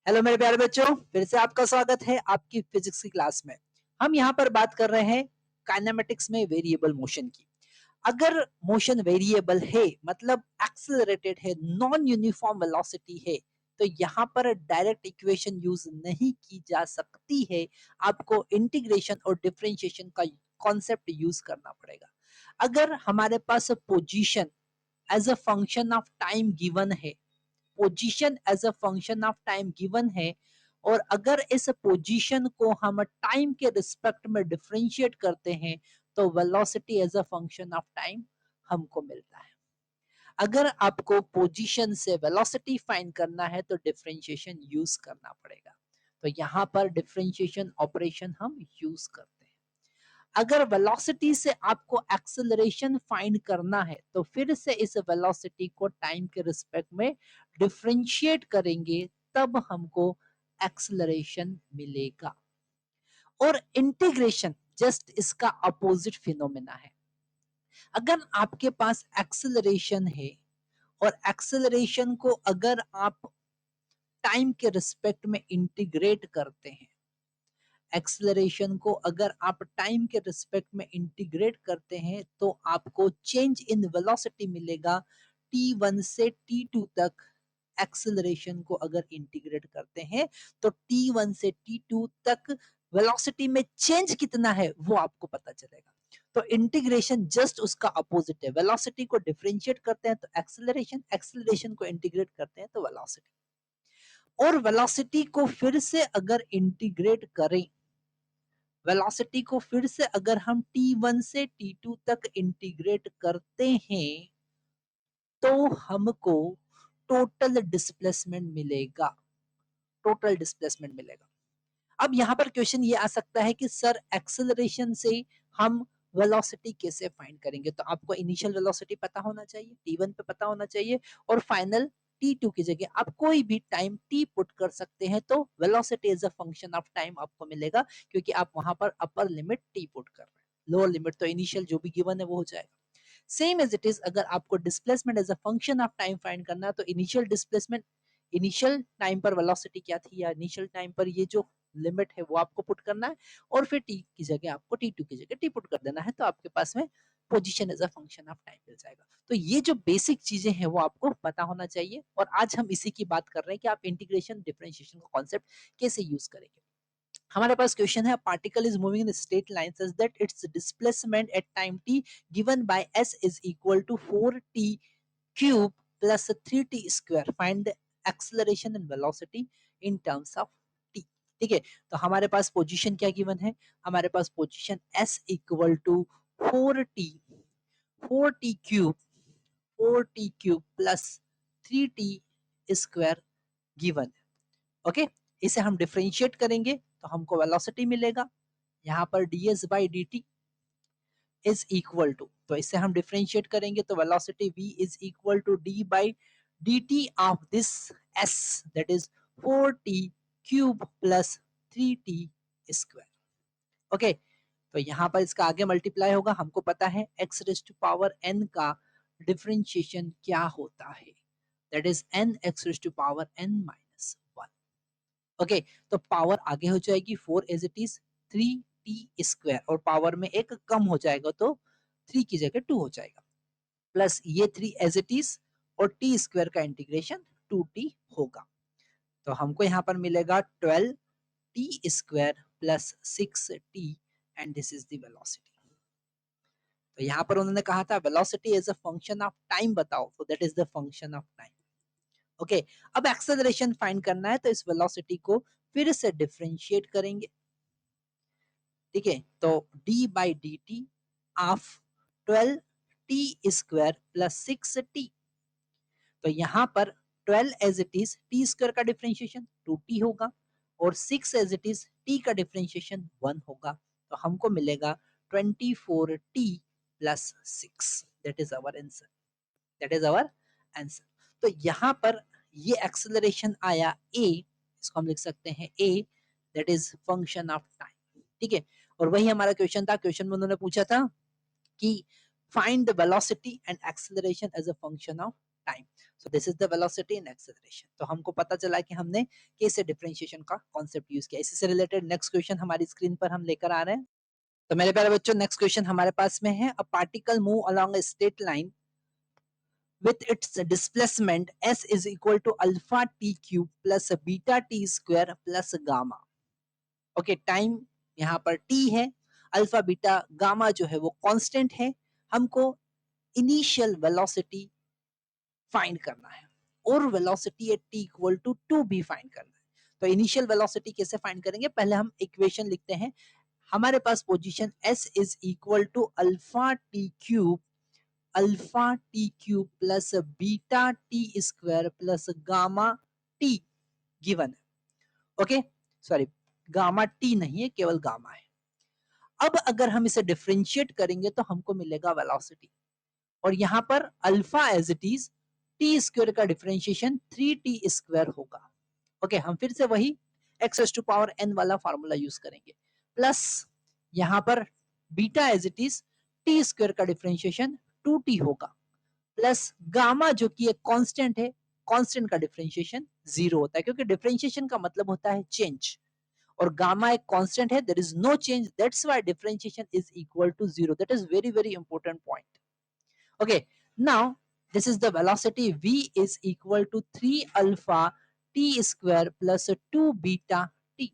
Hello मेरे प्यारे बच्चों, फिर से आपका स्वागत है आपकी फिजिक्स की क्लास में। हम यहाँ पर बात कर रहे हैं काइनेमेटिक्स में वेरिएबल मोशन की। अगर मोशन वेरिएबल है मतलब एक्सेलरेटेड है, नॉन यूनिफॉर्म वेलोसिटी है, तो यहाँ पर डायरेक्ट इक्वेशन यूज नहीं की जा सकती है। आपको इंटीग्रेशन और डिफरेंशिएशन का कॉन्सेप्ट यूज करना पड़ेगा। अगर हमारे पास position as a function of time given है, position as a function of time given है, और अगर इस पोजीशन को हम टाइम के रिस्पेक्ट में डिफरेंशिएट करते हैं तो velocity as a function of time हमको मिलता है। अगर आपको पोजीशन से वेलोसिटी फाइंड करना है तो डिफरेंशिएशन यूज करना पड़ेगा। तो यहाँ पर डिफरेंशिएशन ऑपरेशन हम यूज करते हैं। अगर वेलोसिटी से आपको एक्सेलरेशन फाइंड करना है तो फिर से इस वेलोसिटी को टाइम के रिस्पेक्ट में डिफरेंशिएट करेंगे, तब हमको एक्सेलरेशन मिलेगा। और इंटीग्रेशन जस्ट इसका अपोजिट फिनोमेना है। अगर आपके पास एक्सेलरेशन है और एक्सेलरेशन को अगर आप टाइम के रिस्पेक्ट में इंटीग्रेट करते हैं, एक्सेलरेशन को अगर आप टाइम के रिस्पेक्ट में इंटीग्रेट करते हैं तो आपको चेंज इन वेलोसिटी मिलेगा। t1 से t2 तक एक्सेलरेशन को अगर इंटीग्रेट करते हैं तो t1 से t2 तक वेलोसिटी में चेंज कितना है वो आपको पता चलेगा। तो इंटीग्रेशन जस्ट उसका अपोजिट है। वेलोसिटी को डिफरेंशिएट करते हैं तो एक्सेलरेशन, एक्सेलरेशन को इंटीग्रेट करते हैं तो वेलोसिटी। और वेलोसिटी को फिर से अगर इंटीग्रेट करें, वेलोसिटी को फिर से अगर हम t1 से t2 तक इंटीग्रेट करते हैं तो हमको टोटल डिस्प्लेसमेंट मिलेगा। टोटल डिस्प्लेसमेंट मिलेगा। अब यहाँ पर क्वेश्चन ये आ सकता है कि सर एक्सेलरेशन से हम वेलोसिटी कैसे फाइंड करेंगे? तो आपको इनिशियल वेलोसिटी पता होना चाहिए, t1 पे पता होना चाहिए, और फाइनल t2 की जगह आप कोई भी टाइम t पुट कर सकते हैं तो velocity as a function of time आपको मिलेगा, क्योंकि आप वहां पर अपर लिमिट t पुट कर रहे हैं, लोअर लिमिट तो इनिशियल जो भी गिवन है वो हो जाएगा। सेम एज इट इज, अगर आपको displacement as a function of time find करना है तो इनिशियल डिस्प्लेसमेंट, इनिशियल टाइम पर वेलोसिटी क्या थी या इनिशियल टाइम पर ये जो लिमिट है वो आपको पुट करना है, और फिर टी की जगह आपको t2 की जगह टी पुट कर देना है, तो आपके पास में position as a function of time मिल जाएगा। तो ये जो बेसिक चीजें हैं वो आपको पता होना चाहिए, और आज हम इसी की बात कर रहे हैं कि आप इंटीग्रेशन डिफरेंशिएशन का कॉन्सेप्ट कैसे यूज करेंगे। हमारे पास क्वेश्चन है, particle is moving in straight line such that its displacement at time t given by s is equal to 4t cube plus 3t square, find the acceleration and velocity in terms of t। ठीक है, तो हमारे पास position क्या given है? हमारे पास position s equal to 4t 4t cube 4t cube plus 3t square given है। ओके, इसे हम डिफरेंशिएट करेंगे तो हमको वेलोसिटी मिलेगा। यहाँ पर ds by d t is equal to, तो इसे हम डिफरेंशिएट करेंगे तो velocity v is equal to d by d t of this s, that is 4t cube plus 3t square. Okay, तो यहाँ पर इसका आगे मल्टीप्लाई होगा। हमको पता है x raise to power n का डिफरेंशिएशन क्या होता है, that is n x raise to power n minus 1। Okay, तो पावर आगे हो जाएगी 4 as it is 3t square, और पावर में एक कम हो जाएगा तो 3 की जगह 2 हो जाएगा, प्लस ये 3 एज इट इज, और t स्क्वायर का इंटीग्रेशन 2t होगा। तो हमको यहाँ पर मिलेगा 12t square plus 6t, and this is the velocity. तो यहाँ पर उन्होंने कहा था velocity as a function of time बताओ, तो that is the function of time. Okay, अब एक्सेलरेशन फाइंड करना है तो इस वेलोसिटी को फिर से डिफरेंशिएट करेंगे। ठीक है, तो d by d t of 12t square plus 6t, तो यहाँ पर 12 as it is t square का डिफरेंशिएशन 2t होगा, और 6 एज इट इज t का डिफरेंशिएशन 1 होगा, तो हमको मिलेगा 24t plus 6, that is our answer, that is our answer. तो यहाँ पर ये एक्सेलरेशन आया a, इसको हम लिख सकते हैं a, that is function of time. ठीक है, और वही हमारा क्वेश्चन था। क्वेश्चन में उन्होंने पूछा था कि find the velocity and acceleration as a function of time. So this is the velocity in acceleration. तो हमको पता चला कि हमने कैसे डिफरेंशिएशन का कॉन्सेप्ट यूज किया। इसी से रिलेटेड नेक्स्ट क्वेश्चन हमारी स्क्रीन पर हम लेकर आ रहे हैं। तो मेरे प्यारे बच्चों, नेक्स्ट क्वेश्चन हमारे पास में है, a particle move along a straight line with its displacement s is equal to alpha t cube plus beta t square plus gamma। Okay, time यहाँ पर t है, अल्फा बीटा गामा जो है वो कांस्टेंट है, हमको इनिशियल वेलोसिटी फाइंड करना है और velocity at t equal to 2 भी फाइंड करना है। तो इनिशियल वेलोसिटी कैसे फाइंड करेंगे? पहले हम इक्वेशन लिखते हैं। हमारे पास position s is equal to alpha T cube plus beta T square plus gamma T given है। ओके, सॉरी, गामा टी नहीं है, केवल गामा है। अब अगर हम इसे डिफरेंशिएट करेंगे तो हमको मिलेगा वेलोसिटी, और यहां पर alpha as it is t square का डिफरेंशिएशन 3t स्क्वायर होगा। ओके, हम फिर से वही x टू पावर n वाला फार्मूला यूज करेंगे, प्लस यहां पर beta as it is t square का डिफरेंशिएशन 2t होगा, प्लस गामा जो कि एक कांस्टेंट है, कांस्टेंट का डिफरेंशिएशन 0 होता है, क्योंकि डिफरेंशिएशन का मतलब होता है चेंज, और गामा एक कांस्टेंट है, there is no change, that's why differentiation is equal to 0। That is very very important point. Okay, now this is the velocity v is equal to 3 alpha t square plus 2 beta t।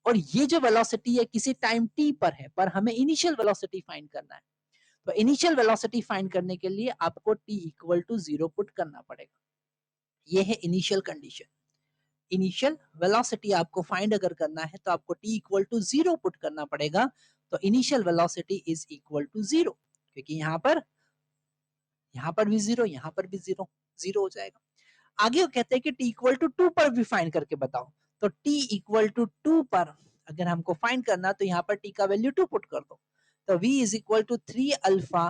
और ये जो velocity है किसी time t पर है, पर हमें initial velocity find करना है। तो इनिशियल वेलोसिटी फाइंड करने के लिए आपको t इक्वल टू 0 पुट करना पड़ेगा। ये है इनिशियल कंडीशन। इनिशियल वेलोसिटी आपको फाइंड अगर करना है तो आपको t इक्वल टू 0 पुट करना पड़ेगा। तो initial velocity is equal to 0, क्योंकि यहाँ पर भी 0, यहाँ पर भी 0, 0 हो जाएगा। आगे वो कहते हैं कि t इक्वल टू 2 पर भी फाइंड करके बताओ। तो t इक्वल टू 2 पर अगर हमको फाइंड करना तो यहाँ पर t का वैल्यू 2 पुट कर दो। तो v is equal to 3 alpha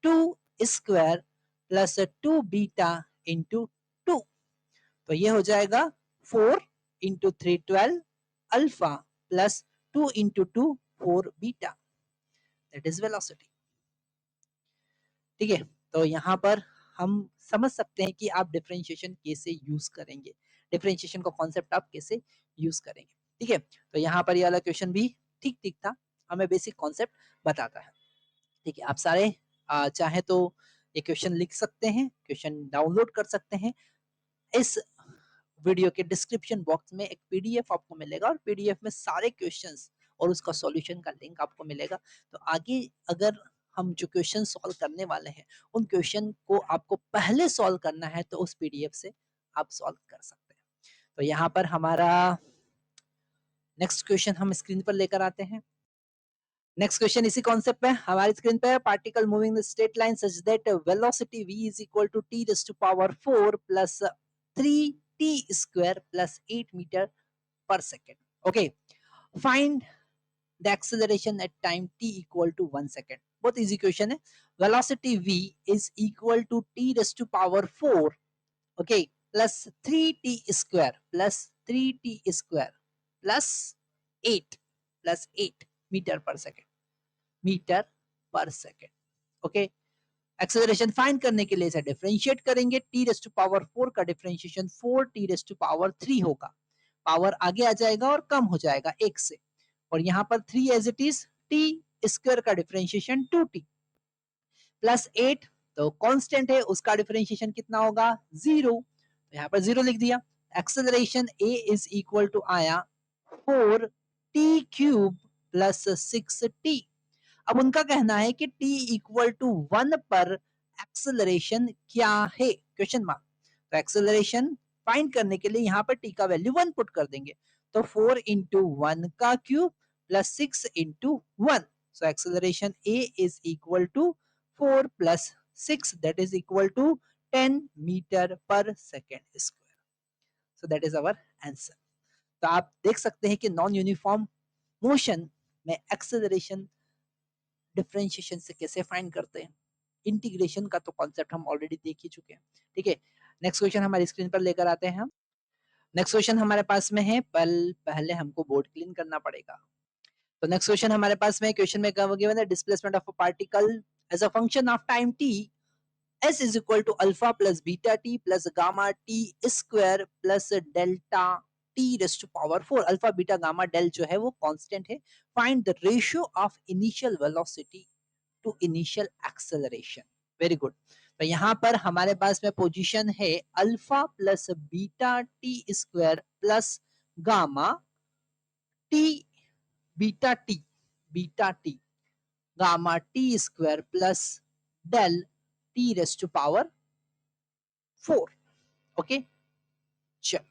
2 square plus 2 beta into 2। तो ये हो जाएगा 4 into 3 12 alpha plus 2 into 2 4 beta, that is velocity. ठीक है, तो यहाँ पर हम समझ सकते हैं कि आप डिफरेंशिएशन कैसे यूज करेंगे, डिफरेंशिएशन का कॉन्सेप्ट आप कैसे यूज करेंगे। ठीक है, तो यहाँ पर ये वाला क्वेश्चन भी ठीक ठीक था, हमें बेसिक कॉन्सेप्ट बताता है। ठीक है, आप सारे चाहे तो ये क्वेश्चन लिख सकते हैं, क्वेश्चन डाउनलोड कर सकते हैं। इस वीडियो के डिस्क्रिप्शन बॉक्स में एक पीडीएफ आपको मिलेगा, और पीडीएफ में सारे क्वेश्चंस और उसका सॉल्यूशन का लिंक आपको मिलेगा। तो आगे अगर हम जो क्वेश्चन सॉल्व करने वाले हैं उन क्वेश्चन को आपको पहले सॉल्व करना है तो उस पीडीएफ से आप सॉल्व कर सकते हैं। तो यहाँ पर हमारा नेक्स्ट क्वेश्चन हम स्क्रीन पर लेकर आते हैं। नेक्स्ट क्वेश्चन इसी कॉन्सेप्ट पे हमारी स्क्रीन पे है, particle moving the straight line such that velocity v is equal to t raise to power 4 plus 3t square plus 8 metre per second. Okay, find the acceleration at time t equal to 1 second. बहुत easy question है। Velocity v is equal to t raise to power 4, okay, plus 3t square plus 8 metre per second, metre per second. Okay, acceleration find करने के लिए इसे differentiate करेंगे। t raise to power 4 का differentiation 4t rays to power 3 होगा, power आगे आ जाएगा और कम हो जाएगा 1 से, और यहाँ पर 3 as it is, t square का डिफरेंशिएशन 2t प्लस 8, तो कांस्टेंट है, उसका डिफरेंशिएशन कितना होगा 0, तो यहाँ पर 0 लिख दिया। Acceleration a is equal to आया 4t क्यूब प्लस 6t। अब उनका कहना है कि t इक्वल टू 1 पर एक्सेलरेशन क्या है, क्वेश्चन मार्क। तो एक्सेलरेशन फाइंड करने के लिए यहाँ पर t का वैल्यू 1 पुट कर देंगे। तो 4 इंटू 1 का cube plus 6 into 1, so acceleration a is equal to 4 plus 6, that is equal to 10 metre per second square. So that is our answer. तो आप देख सकते हैं कि नॉन यूनिफॉर्म मोशन में एक्सेलरेशन डिफरेंशिएशन से कैसे फाइंड करते हैं। इंटीग्रेशन का तो कॉन्सेप्ट हम ऑलरेडी देख ही चुके हैं। ठीक है, नेक्स्ट क्वेश्चन हमारी स्क्रीन पर लेकर आते हैं हम। नेक्स्ट क्वेश्चन हमारे पास में है, पहले हमको बोर्ड क्लीन करना पड़ेगा। तो नेक्स्ट क्वेश्चन हमारे पास में, क्वेश्चन में गिवन है displacement of a particle as a function of time t S is equal to alpha plus beta t plus gamma t square plus delta t raised to power 4। Alpha beta gamma del जो है वो constant है। Find the ratio of initial velocity to initial acceleration. Very good. तो यहाँ पर हमारे पास में पोजीशन है alpha plus beta T square plus gamma t beta T gamma t square plus del t raised to power 4। Okay, चलो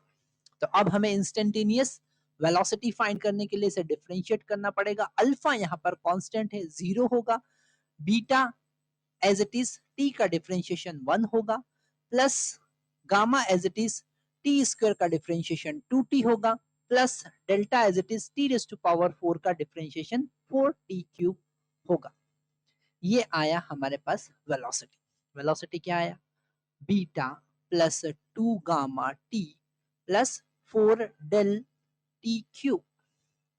तो अब हमें इंस्टेंटेनियस वेलोसिटी फाइंड करने के लिए इसे डिफरेंशिएट करना पड़ेगा। अल्फा यहाँ पर कांस्टेंट है, 0 होगा। Beta as it is t का डिफरेंशिएशन 1 होगा, plus gamma as it is t square का डिफरेंशिएशन 2t होगा, plus delta as it is t raise to power 4 का डिफरेंशिएशन 4t क्यूब होगा। ये आया हमारे पास वेलोसिटी। वेलोसिटी क्या आया? Beta plus 2 gamma t plus 4 del t cube.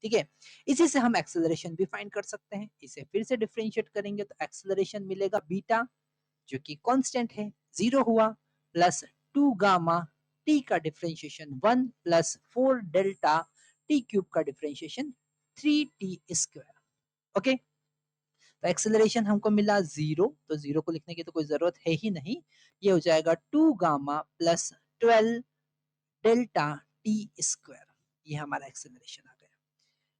ठीक है, इसी से हम एक्सेलरेशन भी फाइंड कर सकते हैं। इसे फिर से डिफरेंशिएट करेंगे तो एक्सेलरेशन मिलेगा बीटा जो कि कांस्टेंट है, 0 हुआ, प्लस 2 गामा टी का differentiation 1 plus 4 delta T cube का डिफरेंशिएशन 3t स्क्वायर। ओके, तो एक्सेलरेशन हमको मिला 0, तो 0 को लिखने की तो कोई जरूरत है ही नहीं। ये हो जाएगा 2 gamma plus 12 delta T square. ये हमारा एक्सेलरेशन आ गया,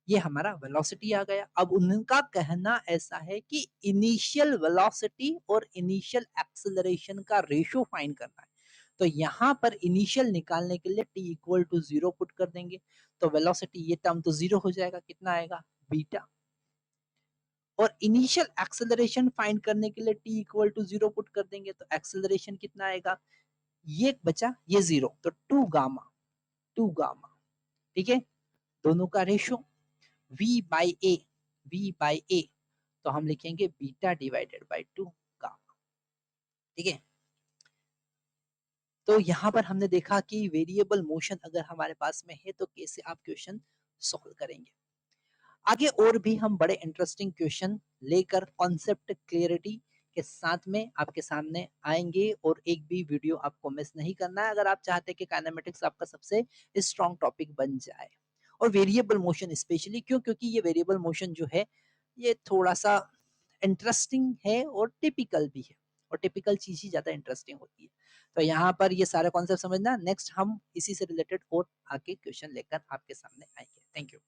ये हमारा वेलोसिटी आ गया। अब उनका कहना ऐसा है कि इनिशियल वेलोसिटी और इनिशियल एक्सेलरेशन का रेशियो फाइंड करना है। तो यहाँ पर इनिशियल निकालने के लिए t इक्वल टू 0 पुट कर देंगे, तो वेलोसिटी ये टर्म तो 0 हो जाएगा, कितना आएगा? बीटा। और इनिशियल एक्सेलरेशन फाइंड करने के लिए t इक्वल टू 0 पुट कर देंगे, तो एक्सेलरेशन कितना आएगा? ये बचा ये 0, तो 2 गामा। ठीक है, दोनों का रेशियो v बाई ए, तो हम लिखेंगे बीटा डिवाइडेड बाई 2 गामा। ठीक है, तो यहां पर हमने देखा कि वेरिएबल मोशन अगर हमारे पास में है तो कैसे आप क्वेश्चन सॉल्व करेंगे। आगे और भी हम बड़े इंटरेस्टिंग क्वेश्चन लेकर कॉन्सेप्ट क्लियरिटी के साथ में आपके सामने आएंगे, और एक भी वीडियो आपको मिस नहीं करना है अगर आप चाहते हैं कि काइनेमेटिक्स आपका सबसे स्ट्रॉन्ग टॉपिक बन जाए। और वेरिएबल मोशन स्पेशली क्यों? क्योंकि ये वेरिएबल मोशन जो है ये थोड़ा सा इंटरेस्टिंग है और टिपिकल भी है, और टिपिकल चीज ही ज्यादा इंटरेस्टिंग होती है। तो यहाँ पर ये सारे कॉन्सेप्ट समझना। नेक्स्ट हम इसी से रिलेटेड और आगे क्वेश्चन लेकर आपके सामने आएंगे। Thank you.